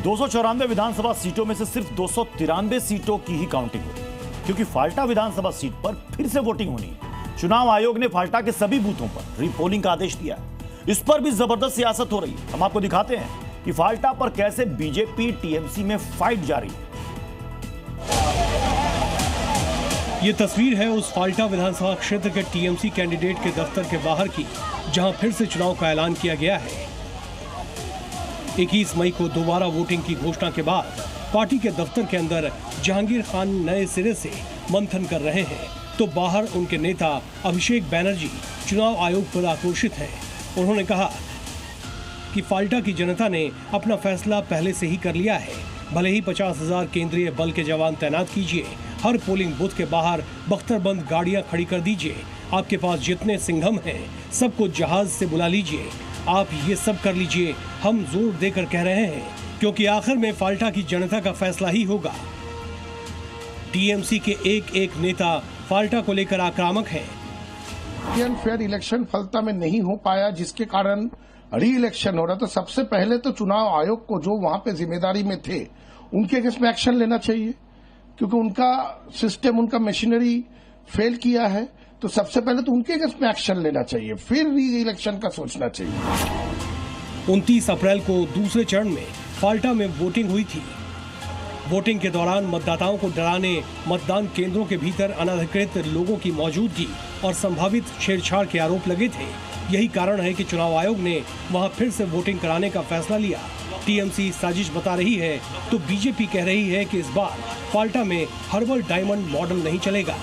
294 विधानसभा सीटों में से सिर्फ 293 सीटों की ही काउंटिंग हुई, क्योंकि फाल्टा विधानसभा सीट पर फिर से वोटिंग होनी है। चुनाव आयोग ने फाल्टा के सभी बूथों पर रीपोलिंग का आदेश दिया है। इस पर भी जबरदस्त सियासत हो रही है। हम आपको दिखाते हैं कि फाल्टा पर कैसे बीजेपी टीएमसी में फाइट जारी है। ये तस्वीर है उस फाल्टा विधानसभा क्षेत्र के टीएमसी कैंडिडेट के दफ्तर के बाहर की, जहां फिर से चुनाव का ऐलान किया गया है। 21 मई को दोबारा वोटिंग की घोषणा के बाद पार्टी के दफ्तर के अंदर जहांगीर खान नए सिरे से मंथन कर रहे हैं, तो बाहर उनके नेता अभिषेक बैनर्जी चुनाव आयोग पर आक्रोशित हैं। उन्होंने कहा कि फाल्टा की जनता ने अपना फैसला पहले से ही कर लिया है। भले ही 50,000 केंद्रीय बल के जवान तैनात कीजिए, हर पोलिंग बूथ के बाहर बख्तरबंद गाड़ियां खड़ी कर दीजिए, आपके पास जितने सिंघम हैं सबको जहाज से बुला लीजिए, आप ये सब कर लीजिए। हम जोर देकर कह रहे हैं, क्योंकि आखिर में फाल्टा की जनता का फैसला ही होगा। टीएमसी के एक एक नेता फाल्टा को लेकर आक्रामक हैं। फेयर इलेक्शन फाल्टा में नहीं हो पाया, जिसके कारण री इलेक्शन हो रहा। तो सबसे पहले तो चुनाव आयोग को, जो वहां पे जिम्मेदारी में थे, उनके अगेंस्ट में एक्शन लेना चाहिए, क्योंकि उनका सिस्टम, उनका मशीनरी फेल किया है। तो सबसे पहले तो उनके अगेंस्ट में एक्शन लेना चाहिए, फिर री इलेक्शन का सोचना चाहिए। 29 अप्रैल को दूसरे चरण में फाल्टा में वोटिंग हुई थी। वोटिंग के दौरान मतदाताओं को डराने मतदान केंद्रों के भीतर अनधिकृत लोगों की मौजूदगी और संभावित छेड़छाड़ के आरोप लगे थे। यही कारण है कि चुनाव आयोग ने वहां फिर से वोटिंग कराने का फैसला लिया। टीएमसी साजिश बता रही है तो बीजेपी कह रही है कि इस बार फाल्टा में हर्बल डायमंड मॉडल नहीं चलेगा।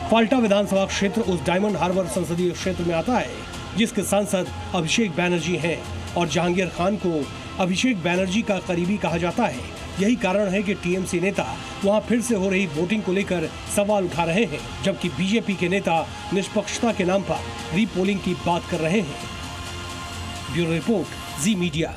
फाल्टा विधानसभा क्षेत्र उस डायमंड हार्बर संसदीय क्षेत्र में आता है जिसके सांसद अभिषेक बैनर्जी हैं और जहांगीर खान को अभिषेक बैनर्जी का करीबी कहा जाता है। यही कारण है कि टीएमसी नेता वहां फिर से हो रही वोटिंग को लेकर सवाल उठा रहे हैं, जबकि बीजेपी के नेता निष्पक्षता के नाम पर रीपोलिंग की बात कर रहे हैं। ब्यूरो रिपोर्ट, जी मीडिया।